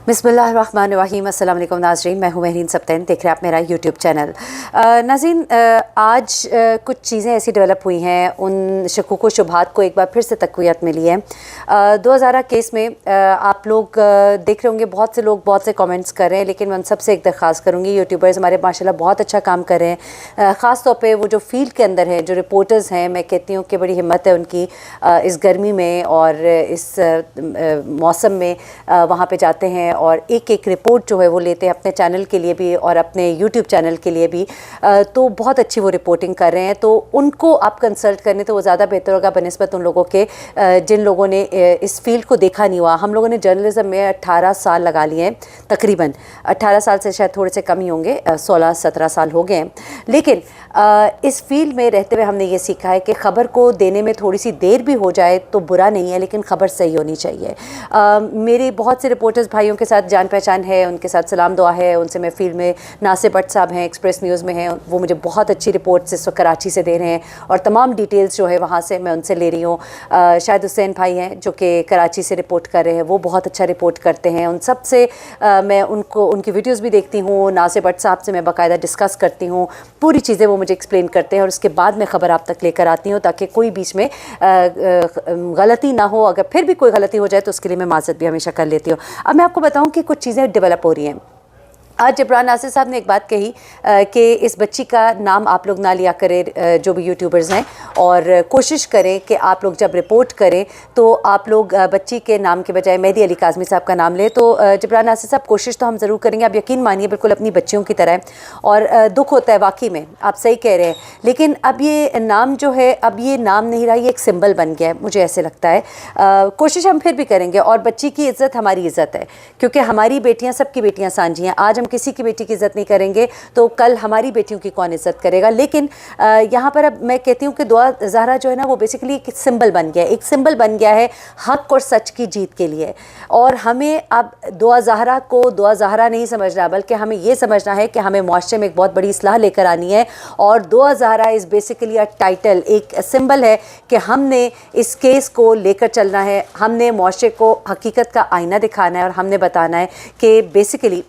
बिस्मिल्लाहिर्रहमानिर्रहीम। अस्सलाम वालेकुम नाज़रीन, मैं हूँ महरीन सब्तैन, देख रहे हैं आप मेरा यूट्यूब चैनल। नाज़रीन, आज कुछ चीज़ें ऐसी डेवलप हुई हैं, उन शकूक व शुबहात को एक बार फिर से तक़वियत मिली है। 2000 केस में आप लोग देख रहे होंगे, बहुत से लोग बहुत से कमेंट्स कर रहे हैं, लेकिन मैं उन सबसे एक दरख्वास्त करूँगी, यूट्यूबर्स हमारे माशाल्लाह बहुत अच्छा काम कर रहे हैं। ख़ास तौर पे वो जो फील्ड के अंदर हैं, जो रिपोर्टर्स हैं, मैं कहती हूँ कि बड़ी हिम्मत है उनकी इस गर्मी में और इस मौसम में वहाँ पे जाते हैं और एक एक रिपोर्ट जो है वो लेते हैं अपने चैनल के लिए भी और अपने यूट्यूब चैनल के लिए भी। तो बहुत अच्छी वो रिपोर्टिंग कर रहे हैं, तो उनको आप कंसल्ट करने तो वो ज़्यादा बेहतर होगा बनिस्बत उन लोगों के जिन लोगों ने इस फील्ड को देखा नहीं हुआ। हम लोगों ने जर्नलिज्म में 18 साल लगा लिए हैं, तकरीबन 18 साल से शायद थोड़े से कम ही होंगे, 16-17 साल हो गए हैं। लेकिन इस फील्ड में रहते हुए हमने ये सीखा है कि ख़बर को देने में थोड़ी सी देर भी हो जाए तो बुरा नहीं है, लेकिन ख़बर सही होनी चाहिए। मेरे बहुत से रिपोर्टर्स भाइयों के साथ जान पहचान है, उनके साथ सलाम दुआ है, उनसे मैं फील्ड में नासिर भट्ट साहब हैं, एक्सप्रेस न्यूज़ में हैं, वो मुझे बहुत अच्छी रिपोर्ट्स इस वक्त कराची से दे रहे हैं और तमाम डिटेल्स जो है वहाँ से मैं उनसे ले रही हूँ। शाहिद हुसैन भाई हैं जो कि कराची से रिपोर्ट कर रहे हैं, वो बहुत अच्छा रिपोर्ट करते हैं। उन सब से मैं उनकी वीडियोज़ भी देखती हूँ, नासिर भट्ट साहब से मैं बाकायदा डिस्कस करती हूँ, पूरी चीज़ें वो मुझे एक्सप्लेन करते हैं और उसके बाद मैं ख़बर आप तक लेकर आती हूँ ताकि कोई बीच में गलती ना हो। अगर फिर भी कोई गलती हो जाए तो उसके लिए मैं माज़रत भी हमेशा कर लेती हूँ। अब मैं आपको बताऊँ कि कुछ चीज़ें डेवलप हो रही हैं। आज जबरान नासिर साहब ने एक बात कही कि इस बच्ची का नाम आप लोग ना लिया करें, जो भी यूट्यूबर्स हैं, और कोशिश करें कि आप लोग जब रिपोर्ट करें तो आप लोग बच्ची के नाम के बजाय मेहदी अली काज़मी साहब का नाम लें। तो जबरान नासिर साहब, कोशिश तो हम ज़रूर करेंगे, आप यकीन मानिए बिल्कुल अपनी बच्चियों की तरह है और दुख होता है वाकई में, आप सही कह रहे हैं। लेकिन अब ये नाम जो है, अब ये नाम नहीं रहा, ये एक सिंबल बन गया है, मुझे ऐसे लगता है। कोशिश हम फिर भी करेंगे और बच्ची की इज़्ज़त हमारी इज़्ज़त है, क्योंकि हमारी बेटियाँ सबकी बेटियाँ सांझी हैं। आज हम किसी की बेटी की इज़्ज़त नहीं करेंगे तो कल हमारी बेटियों की कौन इज़्ज़त करेगा। लेकिन यहाँ पर अब मैं कहती हूँ कि दुआ ज़हरा जो है ना, वो बेसिकली एक सिंबल बन गया है, एक सिंबल बन गया है हक़ और सच की जीत के लिए। और हमें अब दुआ ज़हरा को दुआ ज़हरा नहीं समझना, बल्कि हमें ये समझना है कि हमें मुआशरे में एक बहुत बड़ी इस्लाह लेकर आनी है। और Dua Zahra is basically a title, एक सिंबल है कि हमने इस केस को लेकर चलना है, हमने मुआशरे को हकीकत का आईना दिखाना है और हमने बताना है कि बेसिकली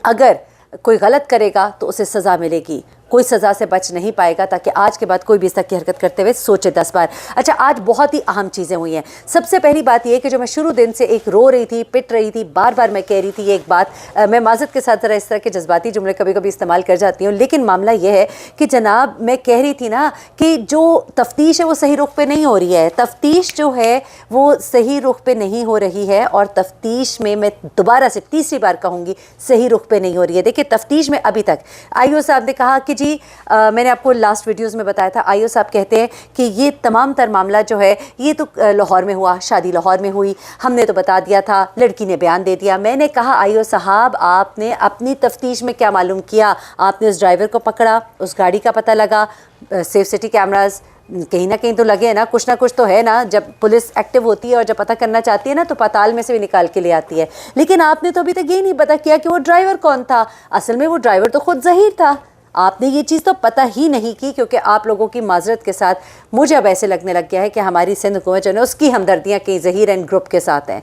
अगर कोई गलत करेगा तो उसे सज़ा मिलेगी, कोई सज़ा से बच नहीं पाएगा, ताकि आज के बाद कोई भी इस तरह की हरकत करते हुए सोचे 10 बार। अच्छा, आज बहुत ही अहम चीज़ें हुई हैं। सबसे पहली बात यह कि जो मैं शुरू दिन से एक रो रही थी, पिट रही थी, बार बार मैं कह रही थी एक बात, मैं माज़रत के साथ ज़रा इस तरह के जज्बाती जुमले कभी कभी इस्तेमाल कर जाती हूँ, लेकिन मामला यह है कि जनाब, मैं कह रही थी ना कि जो तफ्तीश है वो सही रुख पे नहीं हो रही है, तफ्तीश जो है वो सही रुख पे नहीं हो रही है। और तफ्तीश में मैं दोबारा से तीसरी बार कहूँगी, सही रुख पे नहीं हो रही है। देखिए, तफ्तीश में अभी तक आईओ साहब ने कहा कि मैंने आपको लास्ट वीडियोस में बताया था, आईओ साहब कहते हैं कि ये तमाम तर मामला जो है ये तो लाहौर में हुआ, शादी लाहौर में हुई, हमने तो बता दिया था, लड़की ने बयान दे दिया। मैंने कहा, आईओ साहब, आपने अपनी तफ्तीश में क्या मालूम किया? आपने उस ड्राइवर को पकड़ा, उस गाड़ी का पता लगा, सेफ सिटी कैमराज कहीं ना कहीं तो लगे हैं ना, कुछ ना कुछ तो है ना। जब पुलिस एक्टिव होती है और जब पता करना चाहती है ना, तो पाताल में से भी निकाल के ले आती है। लेकिन आपने तो अभी तक ये नहीं पता किया कि वो ड्राइवर कौन था। असल में वो ड्राइवर तो खुद ज़हीर था, आपने ये चीज़ तो पता ही नहीं की, क्योंकि आप लोगों की माजरत के साथ मुझे अब ऐसे लगने लग गया है कि हमारी सिंध हुकूमत जो है उसकी हमदर्दियाँ कहीं ज़हीर एंड ग्रुप के साथ हैं।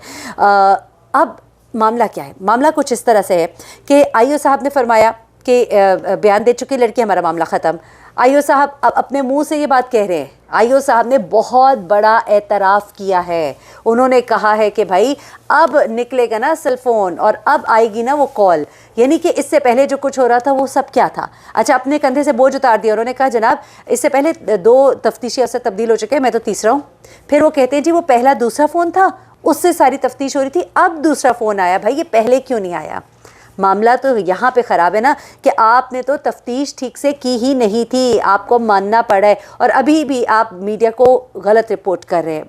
अब मामला क्या है? मामला कुछ इस तरह से है कि आईओ साहब ने फरमाया कि बयान दे चुकी लड़की, हमारा मामला ख़त्म। आईओ साहब अब अपने मुंह से ये बात कह रहे हैं। आईओ साहब ने बहुत बड़ा एतराफ़ किया है, उन्होंने कहा है कि भाई अब निकलेगा ना सेल फ़ोन और अब आएगी ना वो कॉल, यानी कि इससे पहले जो कुछ हो रहा था वो सब क्या था। अच्छा, अपने कंधे से बोझ उतार दिया। उन्होंने कहा, जनाब, इससे पहले 2 तफ्तीशी अफसर तब्दील हो चुके हैं, मैं तो तीसरा हूँ। फिर वो कहते हैं, जी वो पहला दूसरा फ़ोन था, उससे सारी तफ्तीश हो रही थी, अब दूसरा फ़ोन आया। भाई ये पहले क्यों नहीं आया? मामला तो यहाँ पे ख़राब है ना कि आपने तो तफ्तीश ठीक से की ही नहीं थी, आपको मानना पड़ा है। और अभी भी आप मीडिया को गलत रिपोर्ट कर रहे हैं।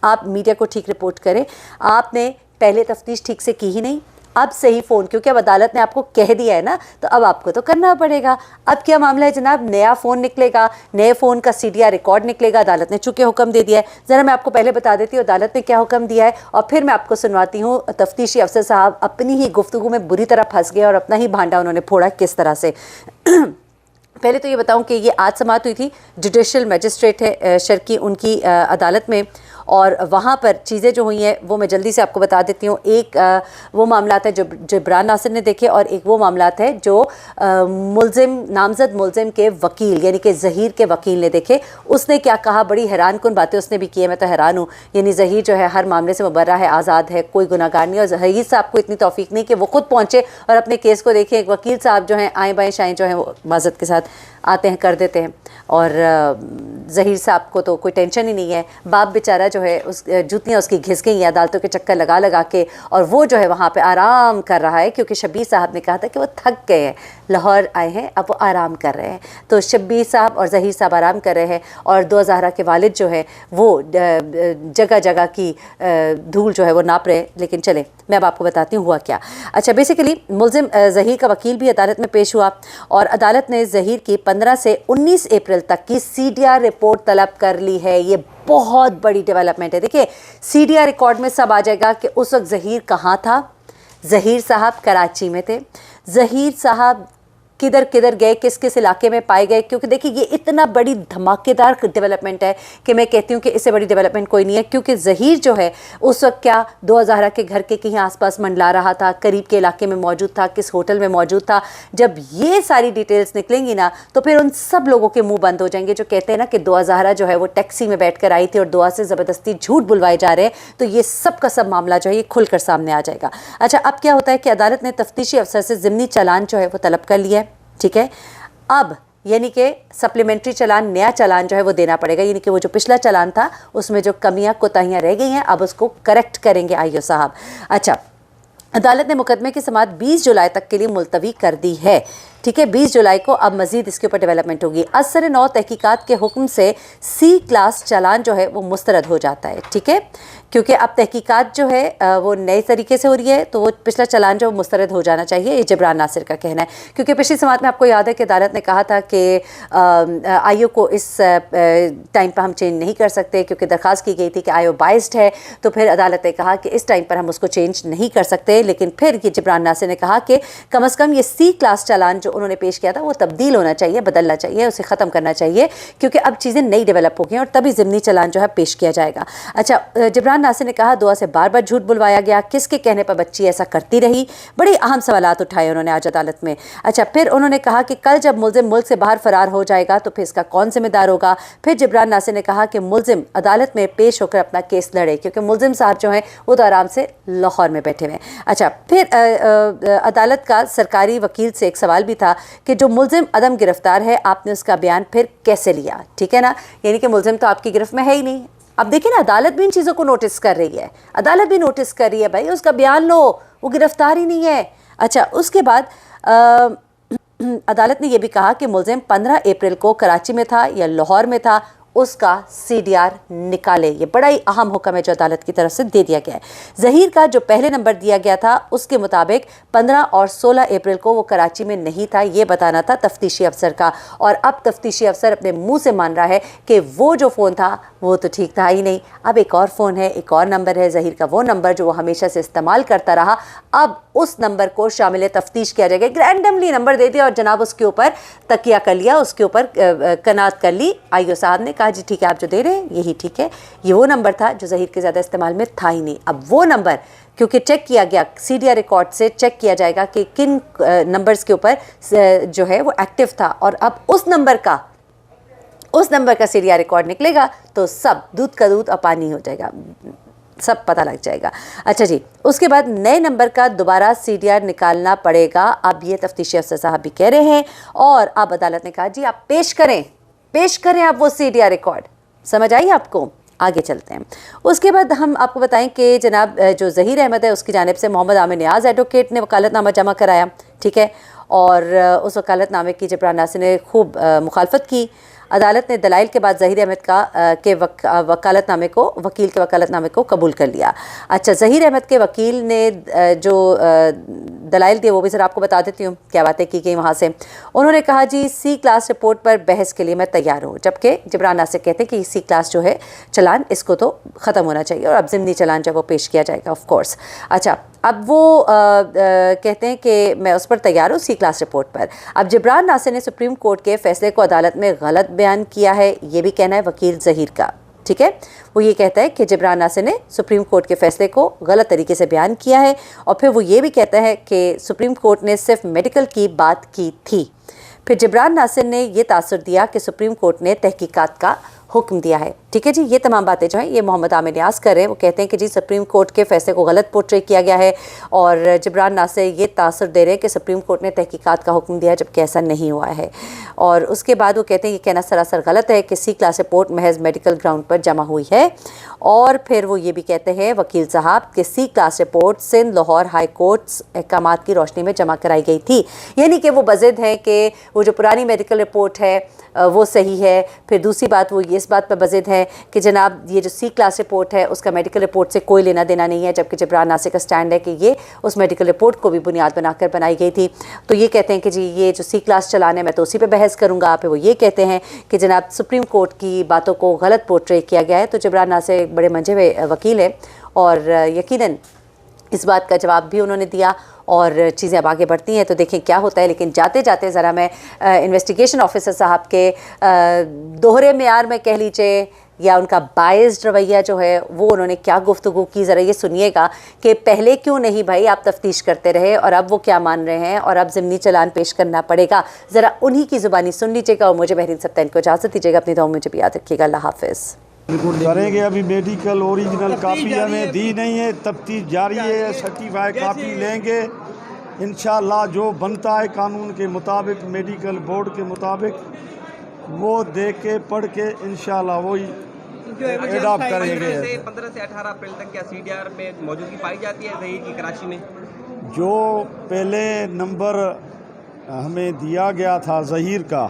आप मीडिया को ठीक रिपोर्ट करें, आपने पहले तफ्तीश ठीक से की ही नहीं, अब सही फ़ोन, क्योंकि अब अदालत ने आपको कह दिया है ना, तो अब आपको तो करना पड़ेगा। अब क्या मामला है जनाब? नया फ़ोन निकलेगा, नए फ़ोन का सीडीआर रिकॉर्ड निकलेगा, अदालत ने चूँकि हुक्म दे दिया है। ज़रा मैं आपको पहले बता देती हूँ अदालत ने क्या हुक्म दिया है, और फिर मैं आपको सुनवाती हूँ तफ्तीशी अफसर साहब अपनी ही गुफ्तगू में बुरी तरह फंस गए और अपना ही भांडा उन्होंने फोड़ा किस तरह से। पहले तो ये बताऊं कि ये आज समाअत हुई थी, जुडिशल मजिस्ट्रेट है शर्की, उनकी अदालत में, और वहाँ पर चीज़ें जो हुई हैं वो मैं जल्दी से आपको बता देती हूँ। एक वो मामलात है जो जिब्रान नासिर ने देखे, और एक वो मामलात है जो नामजद मुलजिम के वकील यानी कि ज़हीर के वकील ने देखे। उसने क्या कहा, बड़ी हैरान कुन बातें उसने भी की है, मैं तो हैरान हूँ। यानी ज़हीर जो है हर मामले से मुबर्रा है, आज़ाद है, कोई गुनाहगार नहीं। और ज़हीर साहब को इतनी तौफीक नहीं कि वो खुद पहुँचे और अपने केस को देखें। एक वकील साहब जो हैं आएँ बाएँ शाएँ जो हैं वो माज़रत के साथ आते हैं, कर देते हैं। और ज़हीर साहब को तो कोई टेंशन ही नहीं है। बाप बेचारा जो है उस जूतियाँ उसकी घिस गई हैं अदालतों के चक्कर लगा लगा के, और वो जो है वहाँ पे आराम कर रहा है, क्योंकि शब्बीर साहब ने कहा था कि वो थक गए हैं, लाहौर आए हैं, अब वो आराम कर रहे हैं। तो शब्बीर साहब और ज़हीर साहब आराम कर रहे हैं, और दो ज़हरा के वालिद जो है वो जगह जगह की धूल जो है वो नाप रहे हैं। लेकिन चले मैं अब आपको बताती हूँ हुआ क्या। अच्छा, बेसिकली मुलजिम ज़हीर का वकील भी अदालत में पेश हुआ, और अदालत ने ज़हीर की 15 से 19 अप्रैल तक की CDR रिपोर्ट तलब कर ली है। ये बहुत बड़ी डेवलपमेंट है। देखिए, CDR रिकॉर्ड में सब आ जाएगा कि उस वक्त ज़हीर कहाँ था। ज़हीर साहब कराची में थे। ज़हीर साहब किधर किधर गए, किस किस इलाके में पाए गए, क्योंकि देखिए ये इतना बड़ी धमाकेदार डेवलपमेंट है कि मैं कहती हूँ कि इससे बड़ी डेवलपमेंट कोई नहीं है। क्योंकि ज़हीर जो है उस वक्त क्या 2000 के घर के कहीं आसपास मंडला रहा था, करीब के इलाके में मौजूद था, किस होटल में मौजूद था। जब ये सारी डिटेल्स निकलेंगी ना तो फिर उन सब लोगों के मुंह बंद हो जाएंगे जो कहते हैं ना कि 2000 जो है वो टैक्सी में बैठ कर आई थी और दुआ से ज़बरदस्ती झूठ बुलवाए जा रहे हैं। तो ये सब का सब मामला जो है ये खुलकर सामने आ जाएगा। अच्छा, अब क्या होता है कि अदालत ने तफ्तीशी अफसर से ज़िमनी चालान जो है वो तलब कर लिया है। ठीक है, अब यानी कि सप्लीमेंट्री चालान, नया चालान जो है वो देना पड़ेगा। यानी कि वो जो पिछला चालान था उसमें जो कमियां कोताहियां रह गई हैं अब उसको करेक्ट करेंगे आईओ साहब। अच्छा, अदालत ने मुकदमे की समाअत 20 जुलाई तक के लिए मुलतवी कर दी है। ठीक है, 20 जुलाई को अब मजीद इसके ऊपर डेवलपमेंट होगी। असर नौ तहकीकात के हुक्म से C क्लास चालान जो है वो मुस्तरद हो जाता है। ठीक है, क्योंकि अब तहकीकात जो है वो नए तरीके से हो रही है, तो वो पिछला चालान जो मुस्तरद हो जाना चाहिए, ये जिब्रान नासिर का कहना है। क्योंकि पिछली समाअत में आपको याद है कि अदालत ने कहा था कि आईओ को इस टाइम पर हम चेंज नहीं कर सकते, क्योंकि दरख्वास्त की गई थी कि आईओ बाइस्ड है। तो फिर अदालत ने कहा कि इस टाइम पर हम उसको चेंज नहीं कर सकते। लेकिन फिर ये जिब्रान नासिर ने कहा कि कम अज़ कम ये C क्लास चालान जो उन्होंने पेश किया था वो तब्दील होना चाहिए, बदलना चाहिए, उसे ख़त्म करना चाहिए, क्योंकि अब चीज़ें नई डेवलप हो गई और तभी ज़िमनी चालान जो है पेश किया जाएगा। अच्छा, जिब्रान नासिर ने कहा दुआ से बार बार झूठ बुलवाया गया, किसके कहने पर बच्ची ऐसा करती रही। बड़े अहम सवालात उठाए उन्होंने आज अदालत में। अच्छा, फिर उन्होंने कहा कि कल जब मुलजिम मुल्क से बाहर फरार हो जाएगा तो फिर इसका कौन जिम्मेदार होगा। फिर जिब्रान नासिर ने कहा कि मुलजिम अदालत में पेश होकर अपना केस लड़े, क्योंकि मुलजिम साहब जो हैं वो तो आराम से लाहौर में बैठे हुए हैं। अच्छा, फिर अदालत का सरकारी वकील से एक सवाल भी था कि जो मुलजिम अदम गिरफ्तार है आपने उसका बयान फिर कैसे लिया। ठीक है ना, यानी कि मुलजिम तो आपकी गिरफ्त में है ही नहीं। अब देखिए ना, अदालत भी इन चीज़ों को नोटिस कर रही है, अदालत भी नोटिस कर रही है, भाई उसका बयान लो, वो गिरफ्तार ही नहीं है। अच्छा, उसके बाद अदालत ने यह भी कहा कि मुलजिम 15 अप्रैल को कराची में था या लाहौर में था, उसका CDR निकाले। ये बड़ा ही अहम हुक्म है जो अदालत की तरफ से दे दिया गया है। ज़हीर का जो पहले नंबर दिया गया था उसके मुताबिक 15 और 16 अप्रैल को वो कराची में नहीं था, ये बताना था तफ्तीशी अफसर का। और अब तफ्तीशी अफसर अपने मुंह से मान रहा है कि वो जो फ़ोन था वो तो ठीक था ही नहीं, अब एक और फ़ोन है, एक और नंबर है ज़हीर का, वो नंबर जो वो हमेशा से इस्तेमाल करता रहा, अब उस नंबर को शामिल तफ्तीश किया जाएगा। रैंडमली नंबर दे दिया और जनाब उसके ऊपर तकिया कर लिया, उसके ऊपर कनात कर ली। आईओ साहब ने कहा जी ठीक है, आप जो दे रहे हैं यही ठीक है। ये वो नंबर था जो ज़हीर के ज़्यादा इस्तेमाल में था ही नहीं। अब वो नंबर क्योंकि चेक किया गया, CDR रिकॉर्ड से चेक किया जाएगा कि किन नंबर्स के ऊपर जो है वो एक्टिव था, और अब उस नंबर का CDR रिकॉर्ड निकलेगा तो सब दूध का दूध और पानी हो जाएगा, सब पता लग जाएगा। अच्छा जी, उसके बाद नए नंबर का दोबारा CDR निकालना पड़ेगा, अब ये तफ्तीशी अफसर साहब भी कह रहे हैं। और अब अदालत ने कहा जी आप पेश करें आप वो CDR रिकॉर्ड। समझ आई आपको? आगे चलते हैं। उसके बाद हम आपको बताएं कि जनाब जो ज़हीर अहमद है उसकी जानिब से मोहम्मद आमिर नियाज़ एडवोकेट ने वकालतनामा जमा कराया। ठीक है, और उस वकालतनामे की जिब्रान नासिर ने खूब मुखालफत की। अदालत ने दलाइल के बाद ज़हीर अहमद के वकील के वकालतनामे को कबूल कर लिया। अच्छा, ज़हीर अहमद के वकील ने जो दलाइल दिए वो भी ज़रा आपको बता देती हूँ क्या बातें की गई वहाँ से। उन्होंने कहा जी C क्लास रिपोर्ट पर बहस के लिए मैं तैयार हूँ, जबकि जिब्रान नासिर कहते हैं कि C क्लास जो है चलान इसको तो ख़त्म होना चाहिए और अब ज़िमनी चलान जो वो पेश किया जाएगा ऑफ कोर्स। अच्छा, अब वो कहते हैं कि मैं उस पर तैयार हूँ C क्लास रिपोर्ट पर। अब जिब्रान नासिर ने सुप्रीम कोर्ट के फैसले को अदालत में गलत बयान किया है, ये भी कहना है वकील ज़हीर का। ठीक है। वो ये कहता है कि जिब्रान नासिर ने सुप्रीम कोर्ट के फैसले को गलत तरीके से बयान किया है और फिर वो ये भी कहता है कि सुप्रीम कोर्ट ने सिर्फ मेडिकल की बात की थी। फिर जिब्रान नासिर ने ये तासुर दिया कि सुप्रीम कोर्ट ने तहकीकात का हुक्म दिया है। ठीक है जी, ये तमाम बातें जो हैं ये मोहम्मद आमिर नियाज़ कर रहे हैं। वो कहते हैं कि जी सुप्रीम कोर्ट के फैसले को गलत पोर्ट्रे किया गया है और जिब्रान नासिर ये तासुर दे रहे हैं कि सुप्रीम कोर्ट ने तहकीकात का हुक्म दिया जबकि ऐसा नहीं हुआ है। और उसके बाद वो कहते हैं ये कहना सरासर गलत है कि सी क्लास रिपोर्ट महज मेडिकल ग्राउंड पर जमा हुई है। और फिर वो ये भी कहते हैं वकील साहब कि C class report Sindh Lahore high courts अहकामात की रोशनी में जमा कराई गई थी, यानी कि वो बज़िद हैं कि वो जो पुरानी मेडिकल रिपोर्ट है वो सही है। फिर दूसरी बात वो इस बात पर बज़िद है कि जनाब ये जो सी क्लास रिपोर्ट है उसका मेडिकल रिपोर्ट से कोई लेना देना नहीं है, जबकि जिब्रान नासिर का स्टैंड है कि ये उस मेडिकल रिपोर्ट को भी बुनियाद बनाकर बनाई गई थी। तो ये कहते हैं कि जी ये जो सी क्लास चलाना है मैं तो उसी पे बहस करूँगा। फिर वो ये कहते हैं कि जनाब सुप्रीम कोर्ट की बातों को गलत पोर्ट्रे किया गया है। तो जिब्रान नासिर एक बड़े मंझे हुए वकील है और यकीनन इस बात का जवाब भी उन्होंने दिया और चीज़ें अब आगे बढ़ती हैं तो देखें क्या होता है। लेकिन जाते जाते ज़रा मैं इन्वेस्टिगेशन ऑफिसर साहब के दोहरे मेयार में कह लीजिए या उनका बायस्ड रवैया जो है वो उन्होंने क्या गुफ्तगू की, ज़रा ये सुनिएगा कि पहले क्यों नहीं भाई आप तफ्तीश करते रहे और अब वो क्या मान रहे हैं और अब ज़िमनी चलान पेश करना पड़ेगा। ज़रा उन्हीं की ज़ुबानी सुन लीजिएगा और मुझे महरीन सप्तान को इजाज़त दीजिएगा। अपनी दुआओं में मुझे भी याद रखिएगा। अल्लाह हाफ़िज़। करेंगे। अभी मेडिकल ओरिजिनल कापी हमें दी नहीं है, तफ्तीश जारी है। सर्टिफाइड कापी लेंगे इंशाअल्लाह, जो बनता है कानून के मुताबिक मेडिकल बोर्ड के मुताबिक वो दे के पढ़ के इंशाअल्लाह वही एडॉप्ट करेंगे। 15 से 18 अप्रैल तक क्या CDR में मौजूदगी पाई जाती है जहीर की कराची में? जो पहले नंबर हमें दिया गया था जहीर का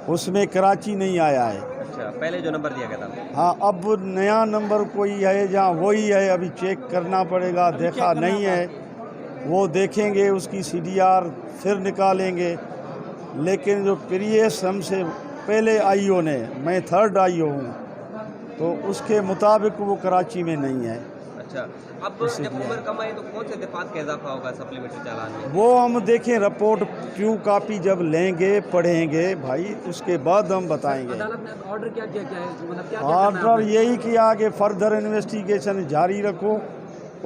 उसमें कराची नहीं आया है। पहले जो नंबर दिया गया था, हाँ अब नया नंबर कोई है जहाँ वही है, अभी चेक करना पड़ेगा। देखा नहीं है वो देखेंगे, उसकी CDR फिर निकालेंगे। लेकिन जो प्रीवियस हमसे पहले IO ने, मैं 3rd IO हूँ, तो उसके मुताबिक वो कराची में नहीं है। अच्छा, अब जब उम्र कम है तो कौन से दफात का इजाफा होगा सप्लीमेंट्री चालान में? वो हम देखें रिपोर्ट ट्रू कॉपी जब लेंगे पढ़ेंगे भाई, उसके बाद हम बताएंगे। अदालत ने ऑर्डर क्या किया, मतलब क्या ऑर्डर यही किया कि फर्दर इन्वेस्टिगेशन जारी रखो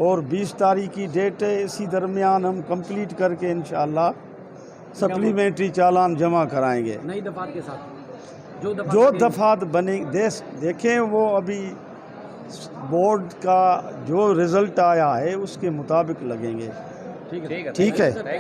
और 20 तारीख की डेट है, इसी दरमियान हम कंप्लीट करके इंशाअल्लाह सप्लीमेंट्री चालान जमा कराएंगे नई दफात के साथ। जो दफात बने देखें वो अभी बोर्ड का जो रिज़ल्ट आया है उसके मुताबिक लगेंगे। ठीक है। ठीक है।